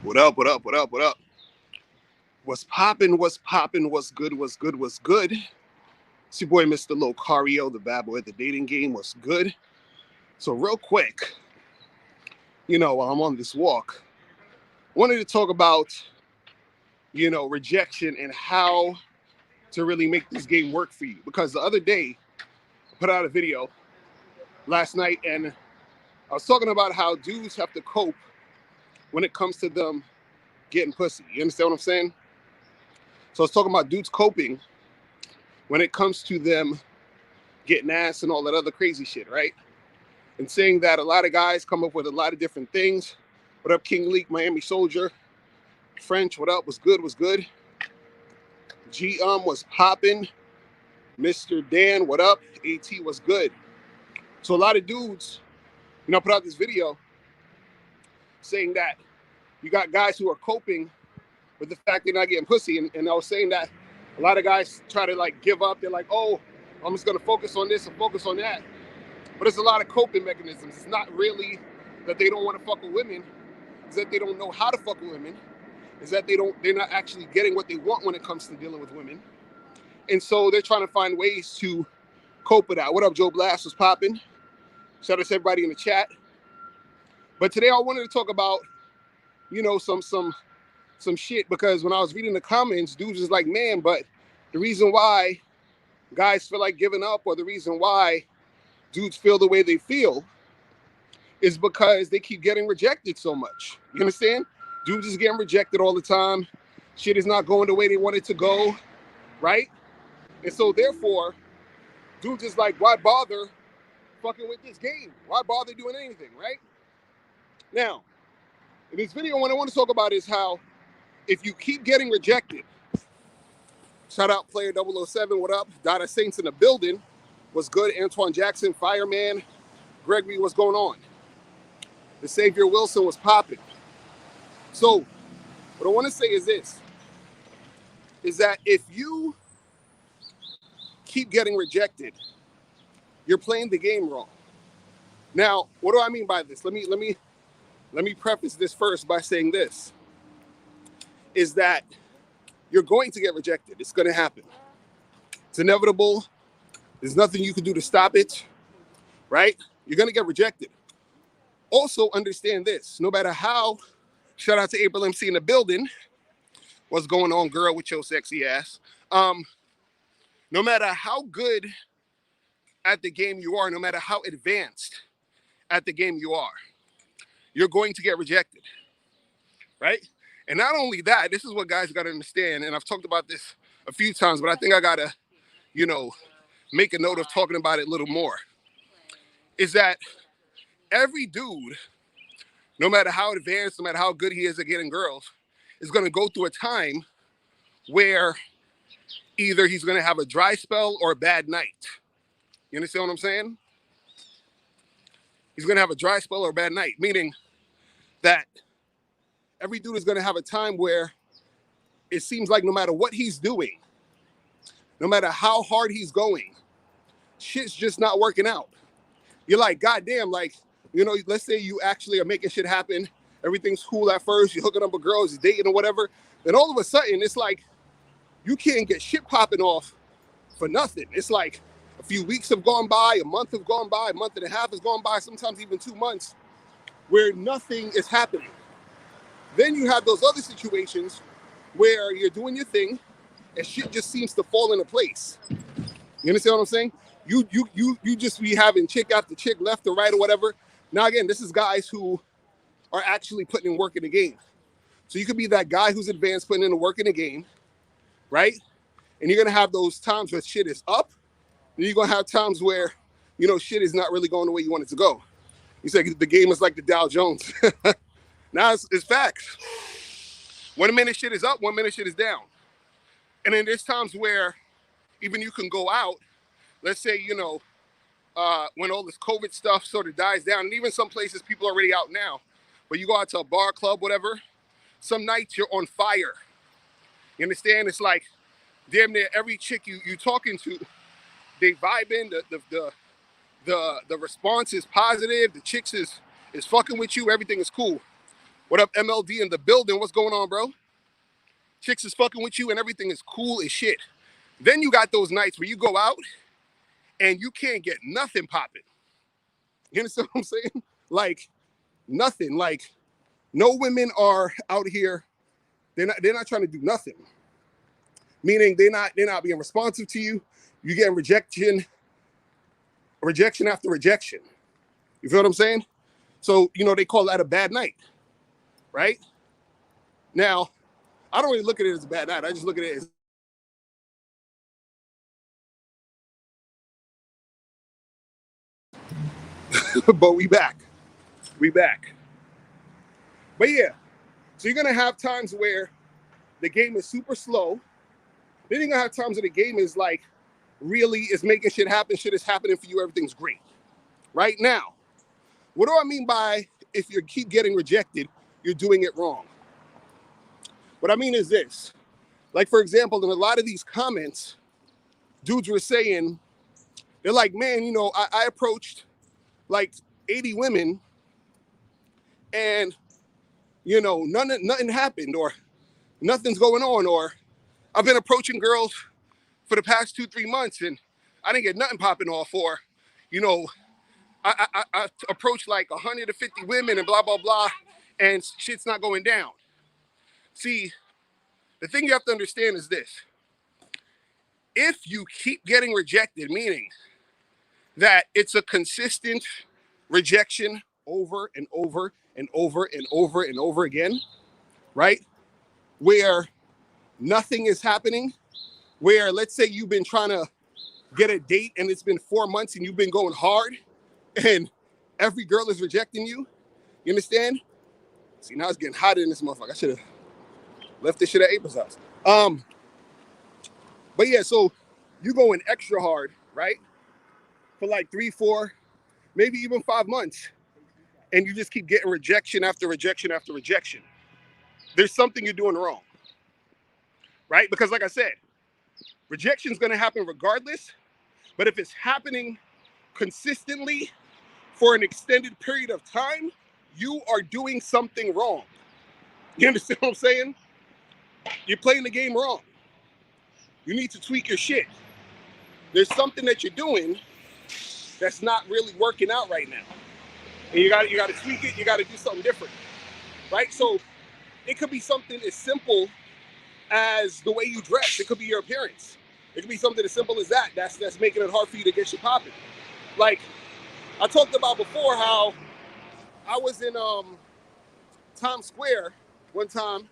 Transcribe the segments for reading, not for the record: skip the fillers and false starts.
What up, what up, what up, what up? What's poppin', what's poppin', what's good, what's good, what's good? It's your boy, Mr. Locario, the bad boy at the dating game. What's good? So real quick, while I'm on this walk, I wanted to talk about, rejection and how to really make this game work for you. Because the other day, I put out a video last night and I was talking about how dudes have to cope when it comes to them getting pussy. You understand what I'm saying? So I was talking about dudes coping when it comes to them getting ass and all that other crazy shit, right? And saying that a lot of guys come up with a lot of different things. What up, King Leak, Miami Soldier? French, what up? What's good? What's good? G was popping. Mr. Dan, what up? AT was good. So a lot of dudes, put out this video saying that you got guys who are coping with the fact they're not getting pussy. And I was saying that a lot of guys try to give up. They're like, oh, I'm just going to focus on this and focus on that. But there's a lot of coping mechanisms. It's not really that they don't want to fuck with women. It's that they don't know how to fuck with women. It's that they're not actually getting what they want when it comes to dealing with women. And so they're trying to find ways to cope with that. What up, Joe Blast was popping. Shout out to everybody in the chat. But today I wanted to talk about, some shit, because when I was reading the comments, dudes was like, man, but the reason why guys feel like giving up, or the reason why dudes feel the way they feel, is because they keep getting rejected so much. You understand? Dudes is getting rejected all the time. Shit is not going the way they want it to go, right? And so therefore, dudes is like, why bother fucking with this game? Why bother doing anything, right? Now, in this video, what I want to talk about is how if you keep getting rejected, shout out player 007, what up? Dada Saints in the building. What's good? Antoine Jackson, Fireman, Gregory, what's going on? The Savior Wilson was popping. So what I want to say is this, is that if you keep getting rejected, you're playing the game wrong. Now, what do I mean by this? Let me preface this first by saying this, is that you're going to get rejected. It's going to happen. It's inevitable. There's nothing you can do to stop it, right? You're going to get rejected. Also understand this, no matter how, shout out to April MC in the building. What's going on, girl, with your sexy ass? No matter how good at the game you are, no matter how advanced at the game you are, you're going to get rejected, right? And not only that, this is what guys got to understand, and I've talked about this a few times, but I think I got to, make a note of talking about it a little more, is that every dude, no matter how advanced, no matter how good he is at getting girls, is going to go through a time where either he's going to have a dry spell or a bad night. You understand what I'm saying? He's going to have a dry spell or a bad night, meaning that every dude is going to have a time where it seems like no matter what he's doing, no matter how hard he's going, shit's just not working out. You're like, goddamn, let's say you actually are making shit happen. Everything's cool at first. You're hooking up with girls, you're dating or whatever. Then all of a sudden, it's like you can't get shit popping off for nothing. It's like a few weeks have gone by, a month have gone by, a month and a half has gone by, sometimes even 2 months, where nothing is happening. Then you have those other situations where you're doing your thing and shit just seems to fall into place. You understand what I'm saying? You just be having chick after chick, left or right or whatever. Now again, this is guys who are actually putting in work in the game. So you could be that guy who's advanced, putting in the work in the game, right? And you're gonna have those times where shit is up, and you're gonna have times where, shit is not really going the way you want it to go. You say the game is like the Dow Jones. Now it's facts. 1 minute shit is up, 1 minute shit is down. And then there's times where even you can go out, let's say, when all this COVID stuff sort of dies down, and even some places people are already out now, but you go out to a bar, club, whatever, some nights you're on fire. You understand? It's like damn near every chick you talking to, they vibing, the response is positive, the chicks is fucking with you, everything is cool. What up, MLD in the building? What's going on, bro? Chicks is fucking with you and everything is cool as shit. Then you got those nights where you go out and you can't get nothing popping. You understand what I'm saying? Like nothing. Like no women are out here. They're not trying to do nothing. Meaning they're not being responsive to you. You getting rejection after rejection. You feel what I'm saying? So, they call that a bad night, right? Now, I don't really look at it as a bad night. I just look at it as but we back. But yeah, so you're gonna have times where the game is super slow. Then you're gonna have times where the game is like really is making shit happen. Shit is happening for you. Everything's great. Right now, what do I mean by if you keep getting rejected, you're doing it wrong? What I mean is this. Like, for example, in a lot of these comments, dudes were saying, they're like, man, I approached like 80 women and, nothing happened or nothing's going on. Or I've been approaching girls for the past 2-3 months and I didn't get nothing popping off. Or, I approached like 150 women and blah, blah, blah, and shit's not going down. See, the thing you have to understand is this. If you keep getting rejected, meaning that it's a consistent rejection over and over and over and over and over again, right? Where nothing is happening, where let's say you've been trying to get a date and it's been 4 months and you've been going hard and every girl is rejecting you. You understand? See, now it's getting hotter in this motherfucker. I should have left this shit at April's house. But yeah, so you going extra hard, right? For like 3, 4, maybe even 5 months. And you just keep getting rejection after rejection after rejection. There's something you're doing wrong, right? Because like I said, rejection is going to happen regardless. But if it's happening consistently for an extended period of time, you are doing something wrong. You understand what I'm saying? You're playing the game wrong. You need to tweak your shit. There's something that you're doing that's not really working out right now. And you got to tweak it. You got to do something different, right? So it could be something as simple as the way you dress. It could be your appearance. It could be something as simple as that. That's making it hard for you to get your popping. Like I talked about before, how I was in Times Square one time,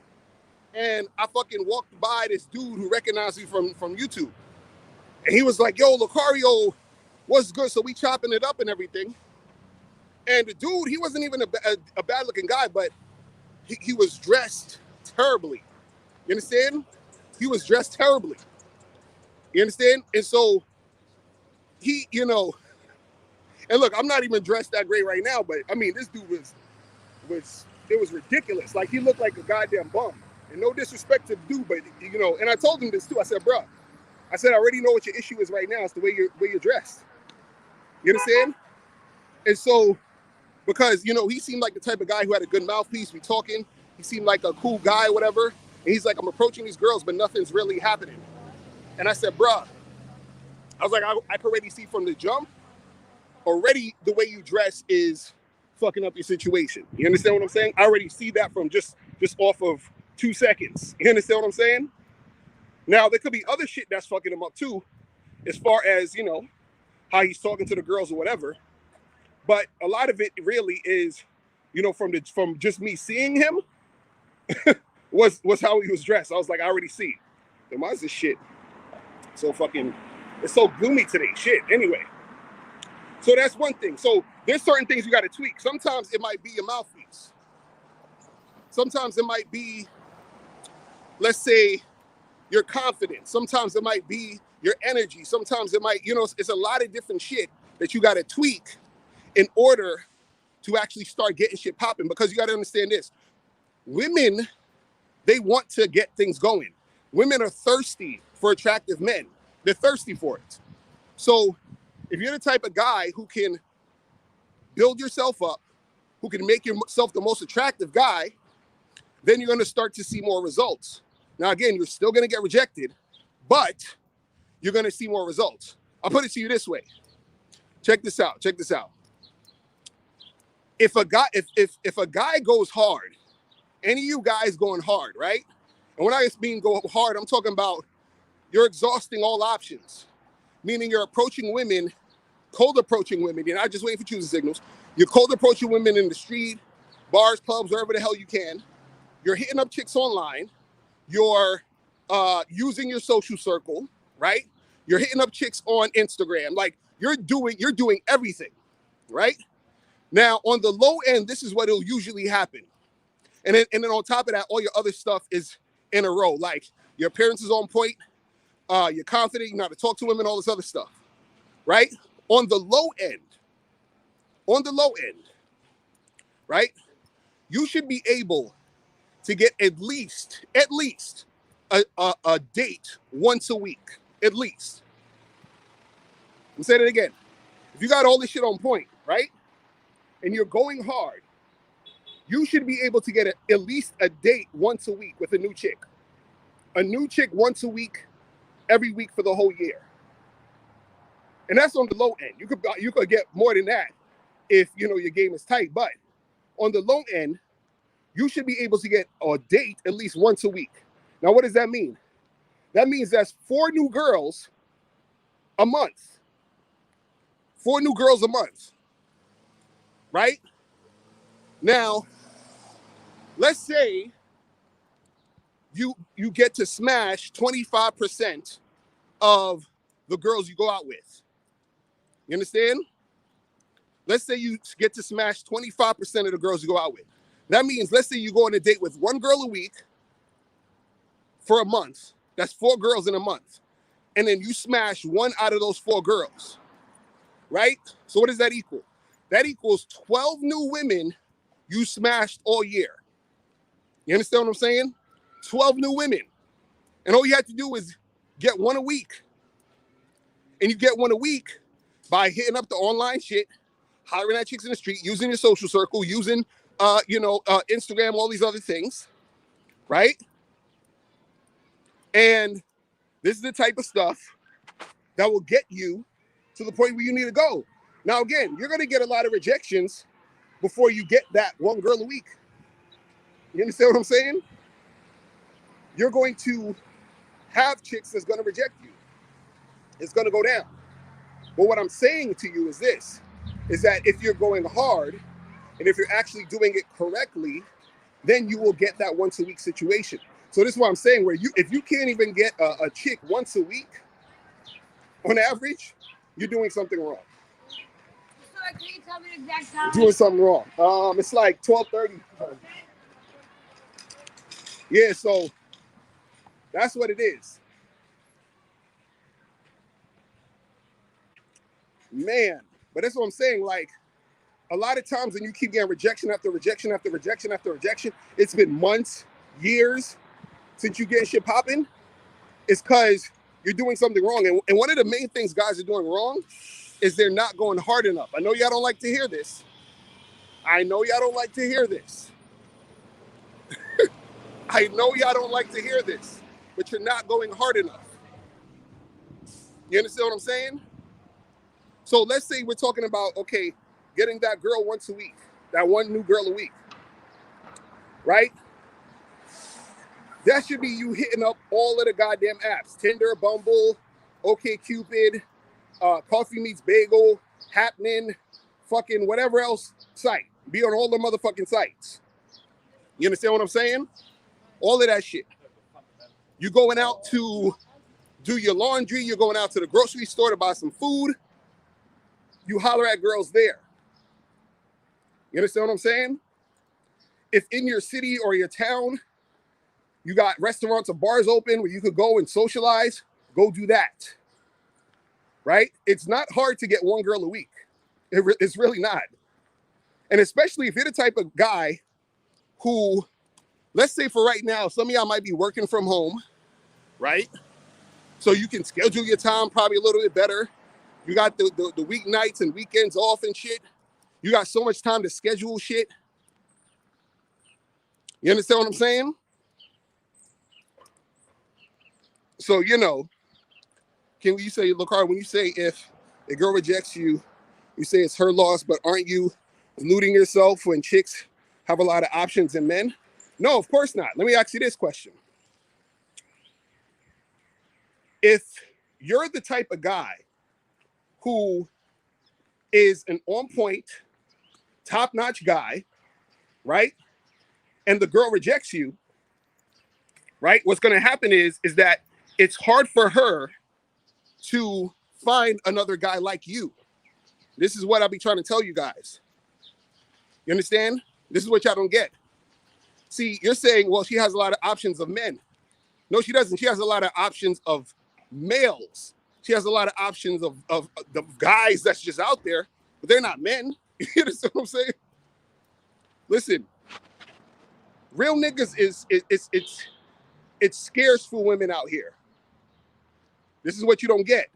and I fucking walked by this dude who recognized me from YouTube, and he was like, "Yo, Locario, what's good?" So we chopping it up and everything. And the dude, he wasn't even a bad-looking guy, but he was dressed terribly. You understand? He was dressed terribly. You understand? And so he, and look, I'm not even dressed that great right now, but I mean, this dude it was ridiculous. Like he looked like a goddamn bum. And no disrespect to the dude, but and I told him this too. I said, bro, I already know what your issue is right now. It's the way you're dressed. You understand? And so, because, he seemed like the type of guy who had a good mouthpiece. We talking. He seemed like a cool guy or whatever. And he's like, I'm approaching these girls, but nothing's really happening. And I said, bruh, I was like, I can already see from the jump, already the way you dress is fucking up your situation. You understand what I'm saying? I already see that from just off of 2 seconds. You understand what I'm saying? Now, there could be other shit that's fucking him up too, as far as, how he's talking to the girls or whatever. But a lot of it really is, from just me seeing him was how he was dressed. I was like, I already see. Then why is this shit so fucking, it's so gloomy today? Shit. Anyway. So that's one thing. So there's certain things you got to tweak. Sometimes it might be your mouthpiece. Sometimes it might be, let's say, your confidence. Sometimes it might be your energy. Sometimes it might, it's a lot of different shit that you got to tweak in order to actually start getting shit popping. Because you got to understand this. Women, they want to get things going. Women are thirsty for attractive men. They're thirsty for it. So if you're the type of guy who can build yourself up, who can make yourself the most attractive guy, then you're going to start to see more results. Now, again, you're still going to get rejected, but you're going to see more results. I'll put it to you this way. Check this out. Check this out. If a guy goes hard, any of you guys going hard, right? And when I mean go hard, I'm talking about you're exhausting all options, meaning you're approaching women, cold approaching women. You're not just waiting for choosing signals. You're cold approaching women in the street, bars, clubs, wherever the hell you can. You're hitting up chicks online. You're using your social circle, right? You're hitting up chicks on Instagram. Like you're doing everything, right? Now on the low end, this is what will usually happen. And then on top of that, all your other stuff is in a row. Like your appearance is on point. You're confident. You know how to talk to women, all this other stuff, right? On the low end, right? You should be able to get at least a date once a week, at least. I'm saying it again. If you got all this shit on point, right? And you're going hard, you should be able to get at least a date once a week with a new chick. A new chick once a week, every week for the whole year. And that's on the low end. You could get more than that if you know your game is tight. But on the low end, you should be able to get a date at least once a week. Now, what does that mean? That means that's 4 new girls a month. 4 new girls a month. Right? Now, let's say you get to smash 25% of the girls you go out with. You understand? Let's say you get to smash 25% of the girls you go out with. That means, let's say you go on a date with 1 girl a week for a month. That's 4 girls in a month. And then you smash 1 out of those 4 girls. Right? So what does that equal? That equals 12 new women you smashed all year. You understand what I'm saying? 12 new women. And all you have to do is get 1 a week. And you get 1 a week by hitting up the online shit, hollering at chicks in the street, using your social circle, using, Instagram, all these other things, right? And this is the type of stuff that will get you to the point where you need to go. Now, again, you're going to get a lot of rejections before you get that 1 girl a week. You understand what I'm saying? You're going to have chicks that's going to reject you. It's going to go down. But what I'm saying to you is this, is that if you're going hard and if you're actually doing it correctly, then you will get that once a week situation. So this is what I'm saying, where if you can't even get a chick once a week, on average, you're doing something wrong. So can you tell me the exact time? You're doing something wrong. It's like 12:30. Yeah, so that's what it is. Man, but that's what I'm saying. Like, a lot of times when you keep getting rejection after rejection after rejection after rejection, it's been months, years since you getting shit popping. It's because you're doing something wrong. And one of the main things guys are doing wrong is they're not going hard enough. I know y'all don't like to hear this. I know y'all don't like to hear this. I know y'all don't like to hear this, but you're not going hard enough. You understand what I'm saying? So let's say we're talking about, okay, getting that girl once a week, that 1 new girl a week, right? That should be you hitting up all of the goddamn apps. Tinder, Bumble, OkCupid, Coffee Meets Bagel, Happening, fucking whatever else site. Be on all the motherfucking sites. You understand what I'm saying? All of that shit. You're going out to do your laundry. You're going out to the grocery store to buy some food. You holler at girls there. You understand what I'm saying? If in your city or your town, you got restaurants or bars open where you could go and socialize, go do that. Right? It's not hard to get 1 girl a week. It's really not. And especially if you're the type of guy who, let's say for right now, some of y'all might be working from home, right? So you can schedule your time probably a little bit better. You got the weeknights and weekends off and shit. You got so much time to schedule shit. You understand what I'm saying? So, can you say, Locario, when you say if a girl rejects you, you say it's her loss, but aren't you deluding yourself when chicks have a lot of options in men? No, of course not. Let me ask you this question. If you're the type of guy who is an on point, top notch guy, right? And the girl rejects you, right? What's going to happen is that it's hard for her to find another guy like you. This is what I'll be trying to tell you guys. You understand? This is what y'all don't get. See, you're saying, well, she has a lot of options of men. No, she doesn't. She has a lot of options of males. She has a lot of options of the guys that's just out there, but they're not men. You understand what I'm saying? Listen, real niggas it's scarce for women out here. This is what you don't get.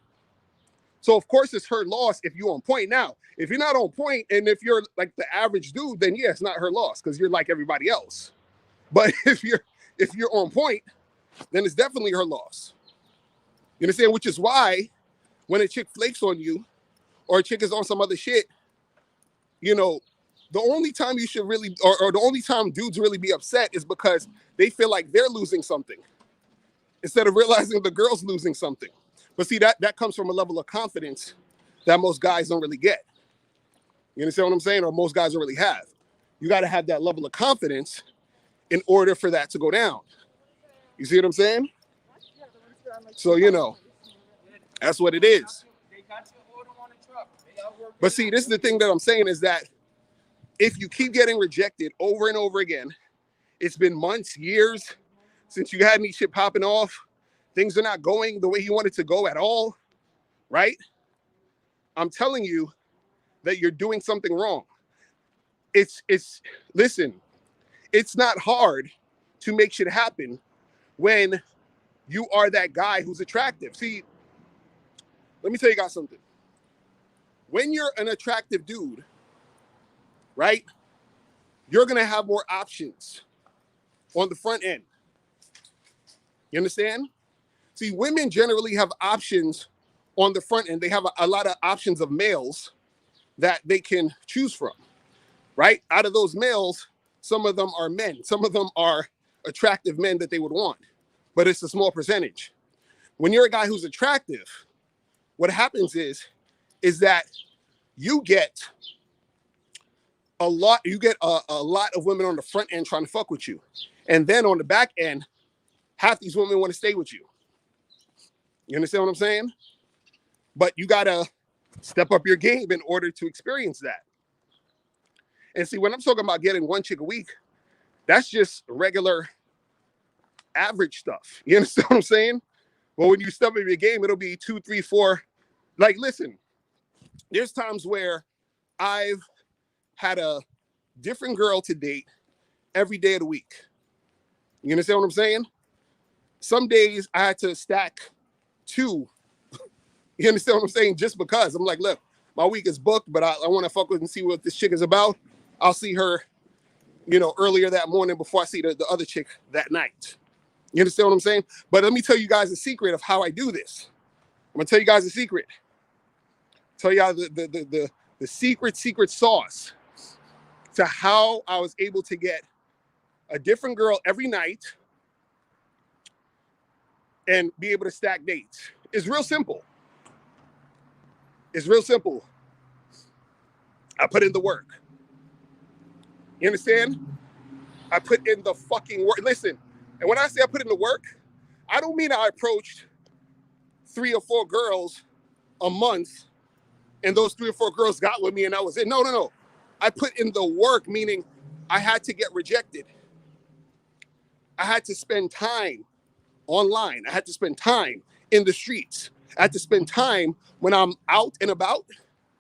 So of course it's her loss if you're on point. Now, if you're not on point and if you're like the average dude, then yeah, it's not her loss because you're like everybody else. But if you're on point, then it's definitely her loss. You understand? Which is why when a chick flakes on you or a chick is on some other shit, the only time you should really, or the only time dudes really be upset is because they feel like they're losing something instead of realizing the girl's losing something. But see, that comes from a level of confidence that most guys don't really get. You understand what I'm saying? Or most guys don't really have. You got to have that level of confidence in order for that to go down. You see what I'm saying? So, that's what it is. But see, this is the thing that I'm saying is that if you keep getting rejected over and over again, it's been months, years since you had any shit popping off. Things are not going the way you want it to go at all, right? I'm telling you that you're doing something wrong. Listen, it's not hard to make shit happen when you are that guy who's attractive. See, let me tell you guys something. When you're an attractive dude, right, you're going to have more options on the front end. You understand? See, women generally have options on the front end. They have a lot of options of males that they can choose from, right? Out of those males, some of them are men. Some of them are attractive men that they would want, but it's a small percentage. When you're a guy who's attractive, what happens is that you get a lot of women on the front end trying to fuck with you. And then on the back end, half these women want to stay with you. You understand what I'm saying? But you got to step up your game in order to experience that. And see, when I'm talking about getting one chick a week, that's just regular average stuff. You understand what I'm saying? But when you step up your game, it'll be 2, 3, 4. Like, listen, there's times where I've had a different girl to date every day of the week. You understand what I'm saying? Some days I had to stack 2. You understand what I'm saying? Just because I'm like, look, my week is booked, but I want to fuck with and see what this chick is about. I'll see her, earlier that morning before I see the other chick that night. You understand what I'm saying? But let me tell you guys a secret of how I do this. I'm gonna tell you guys a secret. Tell y'all the secret sauce to how I was able to get a different girl every night and be able to stack dates. It's real simple. It's real simple. I put in the work. You understand? I put in the fucking work. Listen, and when I say I put in the work, I don't mean I approached 3 or 4 girls a month and those 3 or 4 girls got with me and that was it. No. I put in the work, meaning I had to get rejected. I had to spend time online. I had to spend time in the streets. I had to spend time when I'm out and about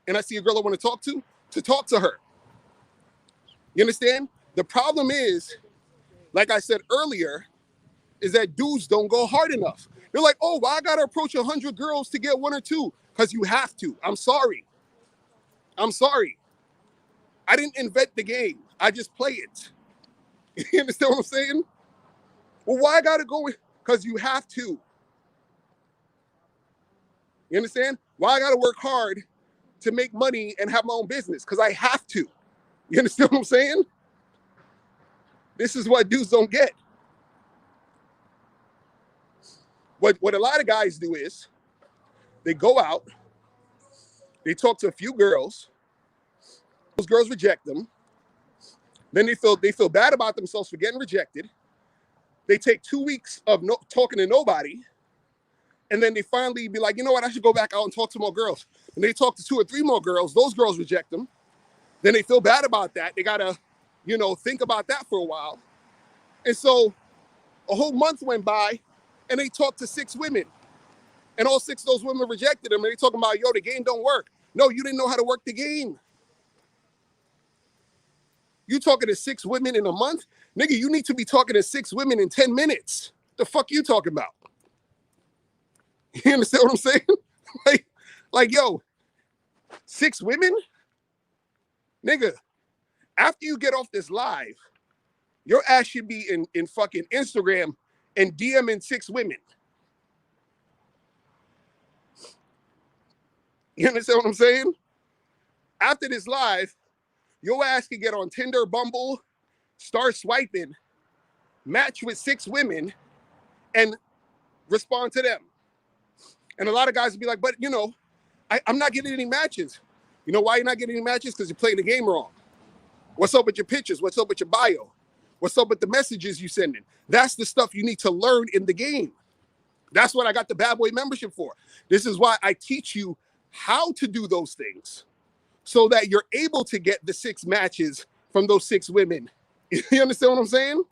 and I see a girl I want to talk to her. You understand? The problem is, like I said earlier, is that dudes don't go hard enough. They're like, oh, well, I got to approach 100 girls to get 1 or 2 because you have to. I'm sorry. I didn't invent the game. I just play it. You understand what I'm saying? Well, why I gotta go with? Because you have to. You understand? Why I gotta work hard to make money and have my own business? Because I have to. You understand what I'm saying? This is what dudes don't get. What a lot of guys do is they go out, they talk to a few girls, those girls reject them, then they feel bad about themselves for getting rejected. They take 2 weeks of talking to nobody, and then they finally be like, you know what, I should go back out and talk to more girls. And they talk to 2 or 3 more girls, those girls reject them. Then they feel bad about that. They gotta, think about that for a while. And so a whole month went by, and they talked to 6 women. And all 6 of those women rejected them. And they talking about, yo, the game don't work. No, you didn't know how to work the game. You talking to 6 women in a month? Nigga, you need to be talking to 6 women in 10 minutes. The fuck you talking about? You understand what I'm saying? like, yo, 6 women? Nigga, after you get off this live, your ass should be in fucking Instagram and DMing 6 women. You understand what I'm saying? After this live, your ass can get on Tinder, Bumble, start swiping, match with 6 women, and respond to them. And a lot of guys will be like, but, I'm not getting any matches. You know why you're not getting any matches? Because you're playing the game wrong. What's up with your pictures? What's up with your bio? What's up with the messages you sending? That's the stuff you need to learn in the game. That's what I got the Bad Boy membership for. This is why I teach you how to do those things so that you're able to get the 6 matches from those 6 women. You understand what I'm saying?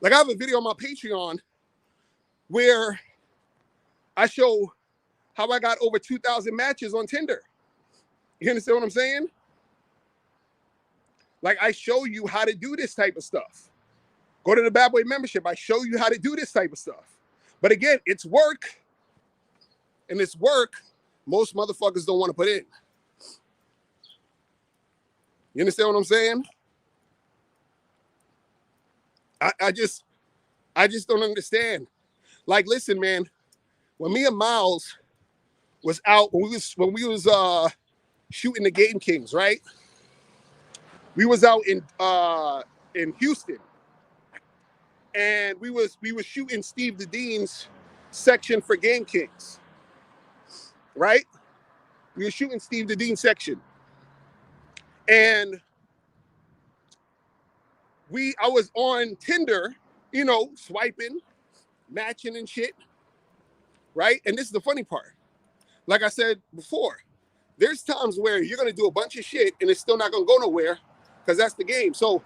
Like, I have a video on my Patreon where I show how I got over 2,000 matches on Tinder. You understand what I'm saying? Like, I show you how to do this type of stuff. Go to the Bad Boy membership. I show you how to do this type of stuff. But again, it's work. And it's work most motherfuckers don't want to put in. You understand what I'm saying? I just don't understand. Like, listen, man, when me and Miles was out, when we was shooting the Game Kings, right? We was out in Houston, and we was shooting Steve the Dean's section for Game Kings, right? We were shooting Steve the Dean section, and I was on Tinder, swiping, matching and shit, right? And this is the funny part. Like I said before, there's times where you're gonna do a bunch of shit and it's still not gonna go nowhere because that's the game. So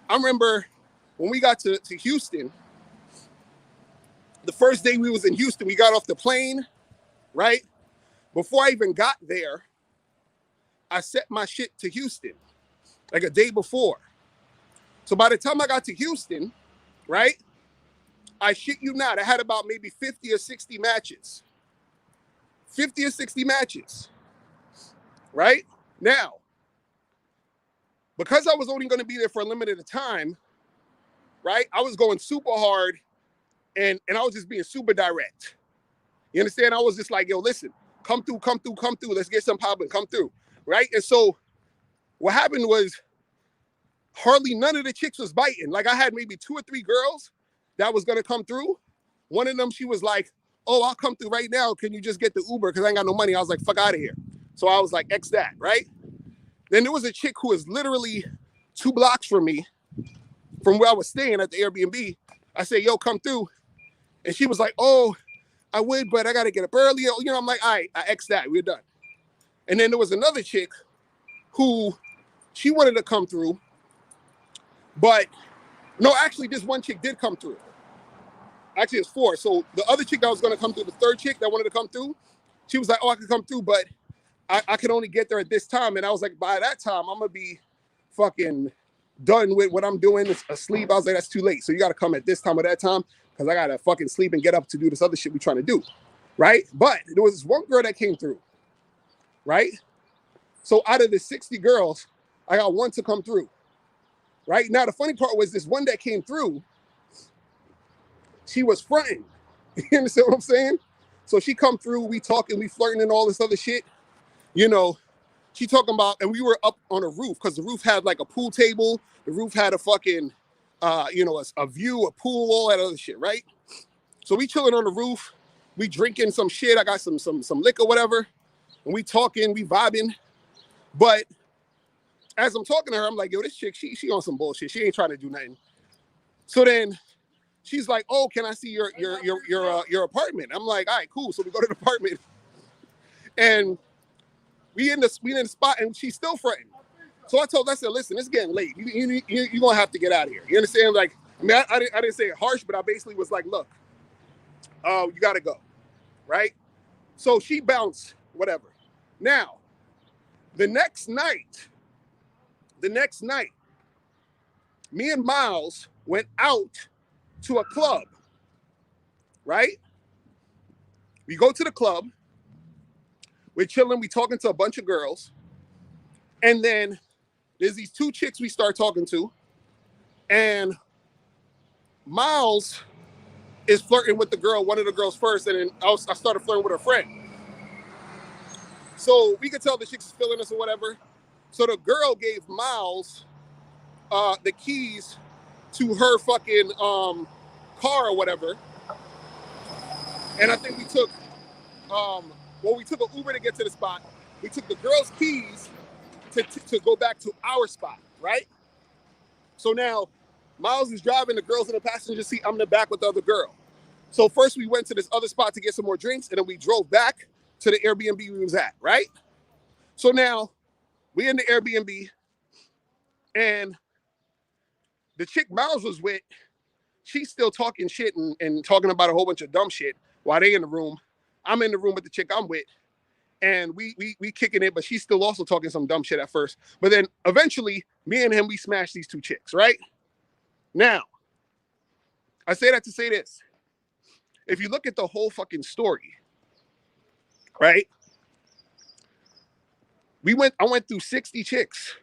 I remember when we got to Houston, the first day we was in Houston, we got off the plane, right? Before I even got there, I set my shit to Houston, like a day before. So by the time I got to Houston, right, I shit you not, I had about maybe 50 or 60 matches. 50 or 60 matches, right? Now, because I was only going to be there for a limited time, right, I was going super hard, and I was just being super direct. You understand? I was just like, yo, listen, come through. Let's get some popping, come through, right? And so what happened was hardly none of the chicks was biting. Like, I had maybe 2 or 3 girls that was going to come through. One of them, she was like, oh, I'll come through right now. Can you just get the Uber? Because I ain't got no money. I was like, fuck out of here. So I was like, X that, right? Then there was a chick who was literally 2 blocks from me, from where I was staying at the Airbnb. I said, yo, come through. And she was like, oh, I would, but I got to get up earlier. I'm like, all right, I X that. We're done. And then there was another chick who, she wanted to come through. But, no, actually, this one chick did come through. Actually, it's 4. So the other chick that was going to come through, the third chick that wanted to come through, she was like, oh, I could come through, but I could only get there at this time. And I was like, by that time, I'm going to be fucking done with what I'm doing, asleep. I was like, that's too late. So you got to come at this time or that time because I got to fucking sleep and get up to do this other shit we trying to do, right? But there was this one girl that came through, right? So out of the 60 girls, I got 1 to come through. right? Now, the funny part was this one that came through, she was fronting. You understand what I'm saying? So she come through, we talking, we flirting and all this other shit. You know, she talking about, and we were up on a roof because the roof had like a pool table. The roof had a fucking, a view, a pool, all that other shit, right? So we chilling on the roof, we drinking some shit. I got some liquor, whatever, and we talking, we vibing. But as I'm talking to her, I'm like, yo, this chick, she on some bullshit. She ain't trying to do nothing. So then she's like, oh, can I see your apartment? I'm like, all right, cool. So we go to the apartment, and we in the spot, and she's still fronting. So I said, listen, it's getting late. You're gonna have to get out of here. You understand? Like, I mean, I didn't say it harsh, but I basically was like, look, you gotta go, right? So she bounced, whatever. Now, the next night, me and Miles went out to a club, right? We go to the club, we're chilling, we talking to a bunch of girls, and then there's these two chicks we start talking to, and Miles is flirting with the girl, one of the girls first, and then I started flirting with her friend. So we could tell the chicks is feeling us or whatever. So the girl gave Miles the keys to her fucking car or whatever. And I think we took we took an Uber to get to the spot. We took the girl's keys to go back to our spot, right? So now Miles is driving, the girl's in the passenger seat, I'm in the back with the other girl. So first we went to this other spot to get some more drinks, and then we drove back to the Airbnb we was at, right? So now we in the Airbnb, and the chick Miles was with, she's still talking shit and talking about a whole bunch of dumb shit while they in the room. I'm in the room with the chick I'm with, and we kicking it, but she's still also talking some dumb shit at first. But then eventually, me and him, we smashed these two chicks, right? Now, I say that to say this. If you look at the whole fucking story, right? I went through 60 chicks.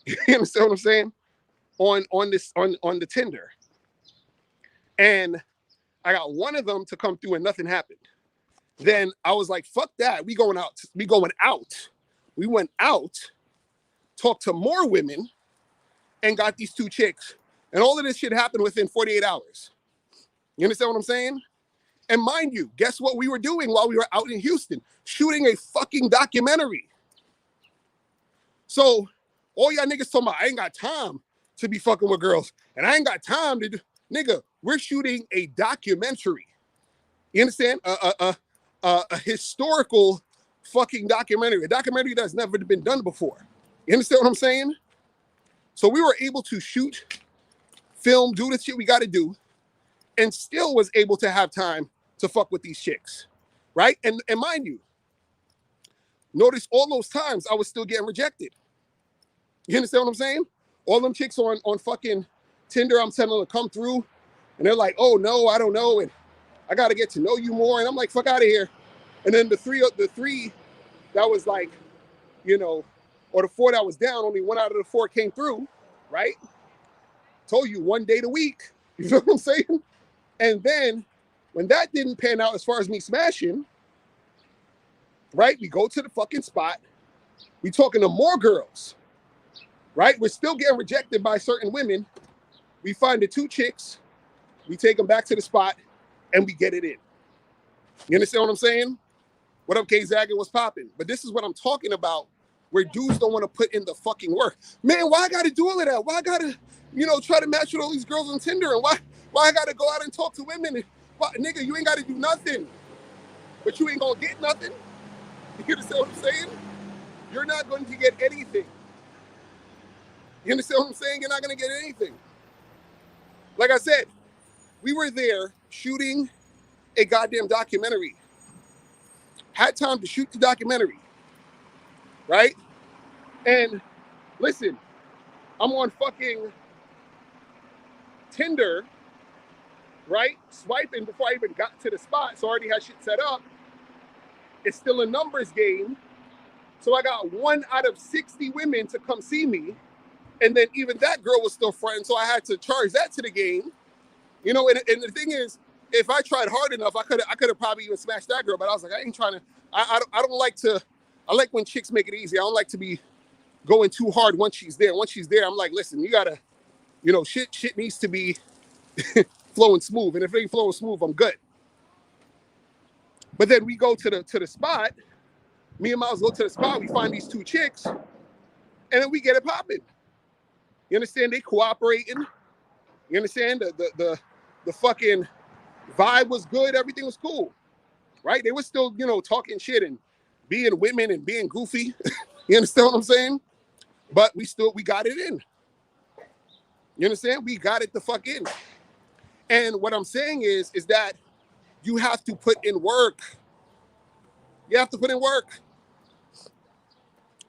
You understand what I'm saying? On the Tinder. And I got one of them to come through and nothing happened. Then I was like, fuck that. We going out. We went out, talked to more women, and got these two chicks. And all of this shit happened within 48 hours. You understand what I'm saying? And mind you, guess what we were doing while we were out in Houston? Shooting a fucking documentary. So all y'all niggas talking about, I ain't got time to be fucking with girls. And I ain't got time to do, nigga, we're shooting a documentary. You understand? A historical fucking documentary. A documentary that's never been done before. You understand what I'm saying? So we were able to shoot, film, do the shit we got to do, and still was able to have time to fuck with these chicks, right? And mind you, notice all those times I was still getting rejected. You understand what I'm saying? All them chicks on fucking Tinder, I'm telling them to come through, and they're like, oh no, I don't know, and I got to get to know you more, and I'm like, fuck out of here. And then the three that was like, or the four that was down, only one out of the four came through, right? Told you, one date a week. You know what I'm saying? And then when that didn't pan out as far as me smashing, right? We go to the fucking spot. We talking to more girls, right? We're still getting rejected by certain women. We find the two chicks. We take them back to the spot, and we get it in. You understand what I'm saying? What up, K-Zag? What's popping? But this is what I'm talking about, where dudes don't want to put in the fucking work. Man, why I got to do all of that? Why I got to, try to match with all these girls on Tinder? And why I got to go out and talk to women? And why, nigga, you ain't got to do nothing. But you ain't going to get nothing. You understand what I'm saying? You're not going to get anything. You understand what I'm saying? You're not going to get anything. Like I said, we were there shooting a goddamn documentary. Had time to shoot the documentary, right? And listen, I'm on fucking Tinder, right? Swiping before I even got to the spot, so I already had shit set up. It's still a numbers game. So I got 1 out of 60 women to come see me, And then even that girl was still friends, so I had to charge that to the game. You know, and the thing is, if I tried hard enough, I could have probably even smashed that girl. But I was like, I ain't trying to. I don't like to. I like when chicks make it easy. I don't like to be going too hard once she's there. Once she's there, I'm like, listen, you gotta, you know, shit needs to be flowing smooth. And if it ain't flowing smooth, I'm good. But then we go to the spot. Me and Miles go to the spot. We find these two chicks, and then we get it popping. You understand? They cooperating. You understand? The fucking vibe was good. Everything was cool, right? They were still, you know, talking shit and being women and being goofy. You understand what I'm saying? But we got it in. You understand? We got it the fuck in. And what I'm saying is that you have to put in work. You have to put in work.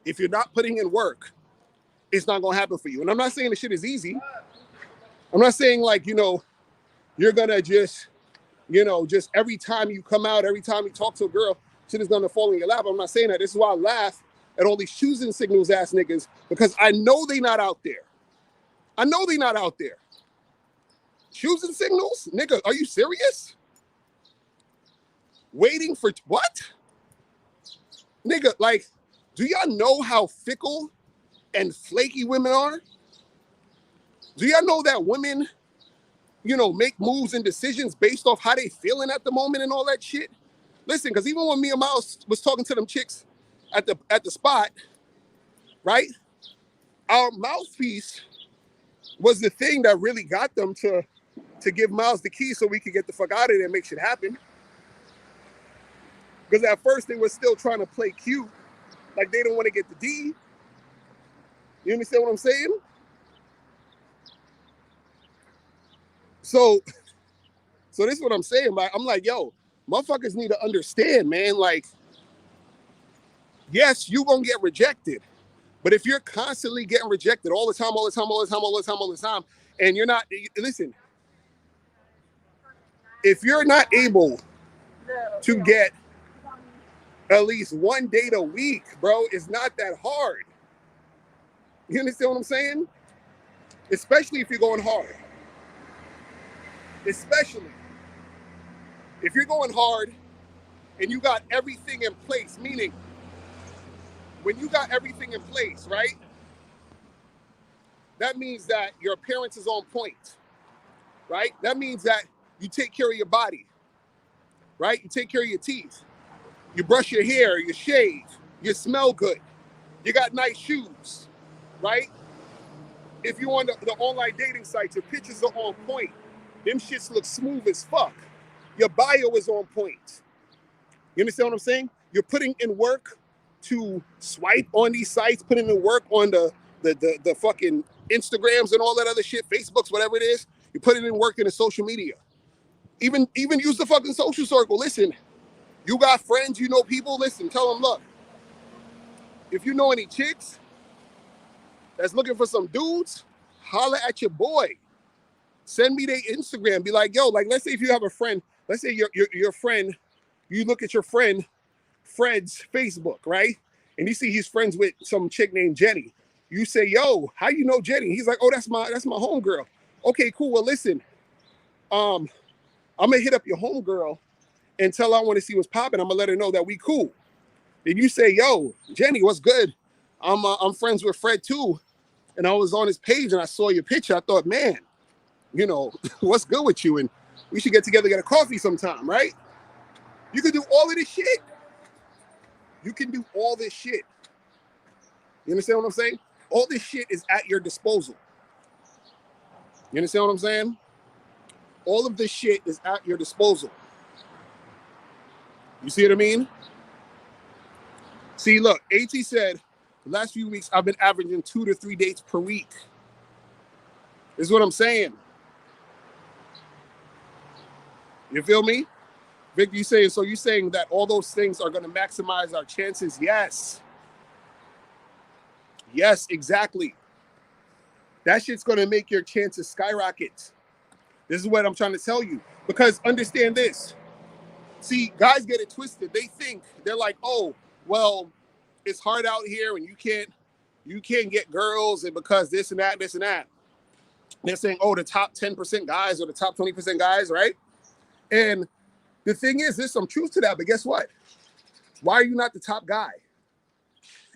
If you're not putting in work, it's not going to happen for you. And I'm not saying the shit is easy. I'm not saying like, you know, you're going to just, you know, just every time you come out, every time you talk to a girl, shit is going to fall in your lap. I'm not saying that. This is why I laugh at all these choosing signals ass niggas, because I know they not out there. I know they not out there. Choosing signals? Nigga, are you serious? Waiting for what? Nigga, like, do y'all know how fickle and flaky women are? Do y'all know that women, you know, make moves and decisions based off how they feeling at the moment and all that shit? Listen, because even when me and Miles was talking to them chicks at the spot, right? Our mouthpiece was the thing that really got them to give Miles the key so we could get the fuck out of there and make shit happen. Because at first they were still trying to play cute, like they don't want to get the D. You understand what I'm saying? So this is what I'm saying. I'm like, yo, motherfuckers need to understand, man. Like, yes, you gonna get rejected. But if you're constantly getting rejected all the time, and you're not, listen, if you're not able to get at least one date a week, bro, it's not that hard. You understand what I'm saying? Especially if you're going hard. Especially if you're going hard and you got everything in place, meaning when you got everything in place, right? That means that your appearance is on point, right? That means that you take care of your body, right? You take care of your teeth. You brush your hair, you shave, you smell good. You got nice shoes, right? If you're on the online dating sites, your pictures are on point. Them shits look smooth as fuck. Your bio is on point. You understand what I'm saying? You're putting in work to swipe on these sites, putting in work on the fucking Instagrams and all that other shit, Facebooks, whatever it is. You're putting in work in the social media. Even use the fucking social circle. Listen, you got friends, you know people. Listen, tell them, look, if you know any chicks that's looking for some dudes, holla at your boy. Send me their Instagram. Be like, yo, like, let's say if you have a friend, let's say your friend, you look at your friend Fred's Facebook, right? And you see he's friends with some chick named Jenny. You say, yo, how you know Jenny? He's like, oh, that's my homegirl. Okay, cool. Well, listen, I'm gonna hit up your homegirl and tell her I want to see what's popping. I'm gonna let her know that we cool. Then you say, yo, Jenny, what's good? I'm friends with Fred too. And I was on his page and I saw your picture. I thought, man, you know, what's good with you? And we should get together, get a coffee sometime, right? You can do all of this shit. You can do all this shit. You understand what I'm saying? All this shit is at your disposal. You understand what I'm saying? All of this shit is at your disposal. You see what I mean? See, look, AT said, the last few weeks, I've been averaging 2 to 3 dates per week. This is what I'm saying. You feel me? Vic, you saying that all those things are going to maximize our chances? Yes. Yes, exactly. That shit's going to make your chances skyrocket. This is what I'm trying to tell you. Because understand this. See, guys get it twisted. They think, they're like, oh, well, it's hard out here and you can't, you can't get girls, and because this and that, this and that. They're saying, oh, the top 10% guys or the top 20% guys, right? And the thing is, there's some truth to that, but guess what? Why are you not the top guy?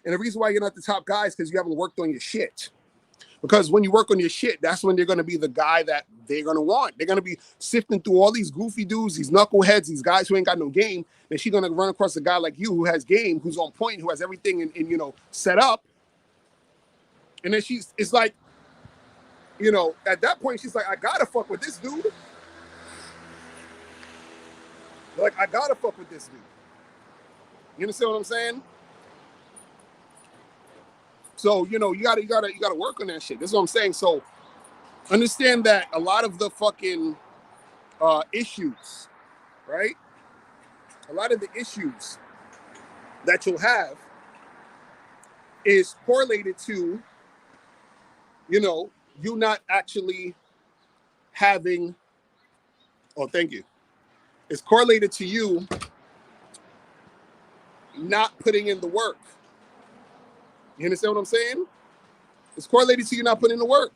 And the reason why you're not the top guy is because you haven't worked on your shit. Because when you work on your shit, that's when they're going to be the guy that they're going to want. They're going to be sifting through all these goofy dudes, these knuckleheads, these guys who ain't got no game. And she's going to run across a guy like you who has game, who's on point, who has everything in you know, set up. And then it's like, you know, at that point, she's like, I got to fuck with this dude. Like, I got to fuck with this dude. You understand what I'm saying? So, you know, you gotta work on that shit. That's what I'm saying. So understand that a lot of the fucking issues, right? A lot of the issues that you'll have is correlated to, you know, you not actually having, oh, thank you. It's correlated to you not putting in the work. You understand what I'm saying? It's correlated to you not putting in the work.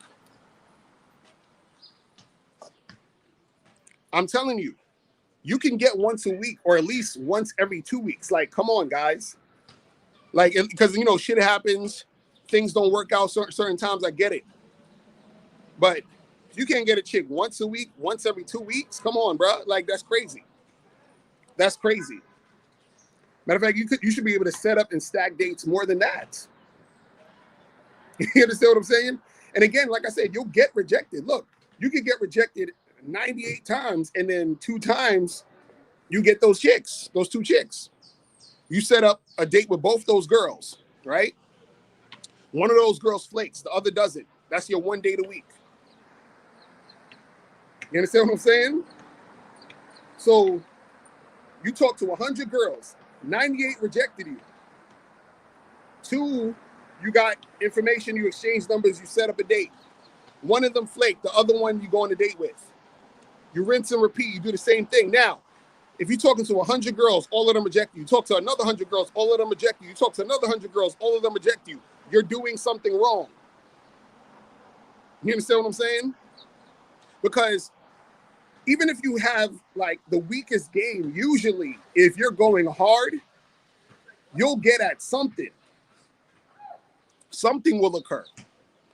I'm telling you, you can get once a week or at least once every 2 weeks. Like, come on, guys. Like, because, you know, shit happens. Things don't work out certain times. I get it. But you can't get a chick once a week, once every 2 weeks. Come on, bro. Like, that's crazy. That's crazy. Matter of fact, you should be able to set up and stack dates more than that. You understand what I'm saying? And again, like I said, you'll get rejected. Look, you can get rejected 98 times, and then 2 times you get those chicks, those 2 chicks. You set up a date with both those girls, right? One of those girls flakes, the other doesn't. That's your 1 date a week. You understand what I'm saying? So you talk to 100 girls, 98 rejected you. 2, you got information, you exchange numbers, you set up a date. 1 of them flaked, the other one you go on a date with. You rinse and repeat, you do the same thing. Now, if you're talking to 100 girls, all of them reject you. You talk to another 100 girls, all of them reject you. You talk to another 100 girls, all of them reject you. You're doing something wrong. You understand what I'm saying? Because even if you have like the weakest game, usually if you're going hard, you'll get at something. Something will occur.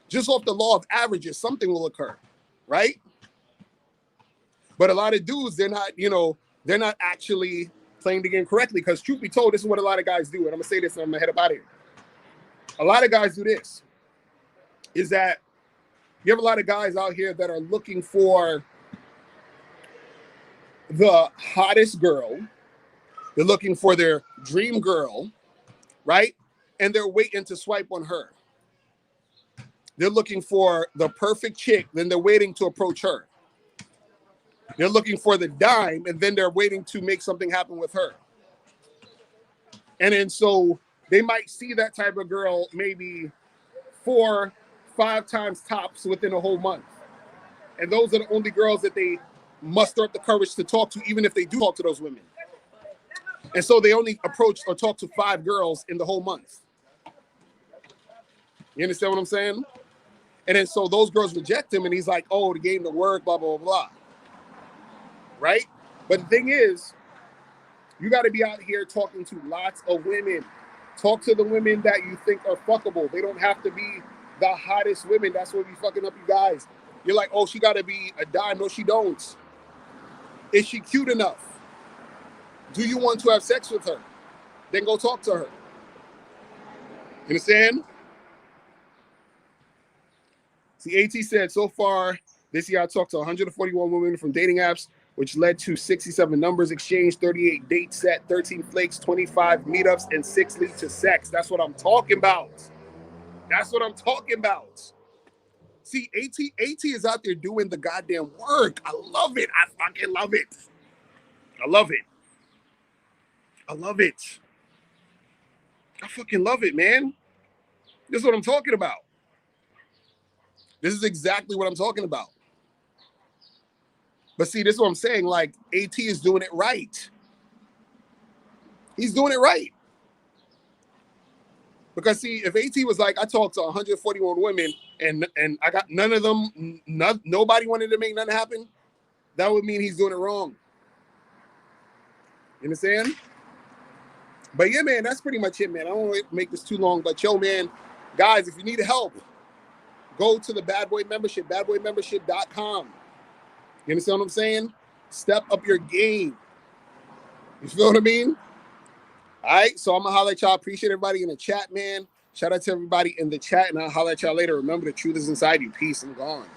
Just off the law of averages, something will occur, right? But a lot of dudes, they're not actually playing the game correctly, because truth be told, this is what a lot of guys do. And I'm going to say this and I'm going to head up out of here. A lot of guys do this, is that you have a lot of guys out here that are looking for the hottest girl. They're looking for their dream girl, right? And they're waiting to swipe on her. They're looking for the perfect chick, then they're waiting to approach her. They're looking for the dime, and then they're waiting to make something happen with her. And then so they might see that type of girl maybe 4, 5 times tops within a whole month. And those are the only girls that they muster up the courage to talk to, even if they do talk to those women. And so they only approach or talk to 5 girls in the whole month. You understand what I'm saying? And then so those girls reject him, and he's like, oh, the game don't work, blah, blah, blah, blah. Right? But the thing is, you got to be out here talking to lots of women. Talk to the women that you think are fuckable. They don't have to be the hottest women. That's what be fucking up you guys. You're like, oh, she got to be a dime. No, she don't. Is she cute enough? Do you want to have sex with her? Then go talk to her. You understand? See, AT said, so far this year I talked to 141 women from dating apps, which led to 67 numbers exchanged, 38 dates set, 13 flakes, 25 meetups, and 6 lead to sex. That's what I'm talking about. That's what I'm talking about. See, AT is out there doing the goddamn work. I love it. I fucking love it. I love it. I love it. I fucking love it, man. This is what I'm talking about. This is exactly what I'm talking about. But see, this is what I'm saying. Like, AT is doing it right. He's doing it right. Because see, if AT was like, I talked to 141 women and I got none of them, nobody wanted to make nothing happen, that would mean he's doing it wrong. You understand? But yeah, man, that's pretty much it, man. I don't want to make this too long, but yo, man, guys, if you need help, go to the Bad Boy Membership, badboymembership.com. You understand what I'm saying? Step up your game. You feel what I mean? All right, so I'm going to holler at y'all. Appreciate everybody in the chat, man. Shout out to everybody in the chat, and I'll holler at y'all later. Remember, the truth is inside you. Peace. I'm gone.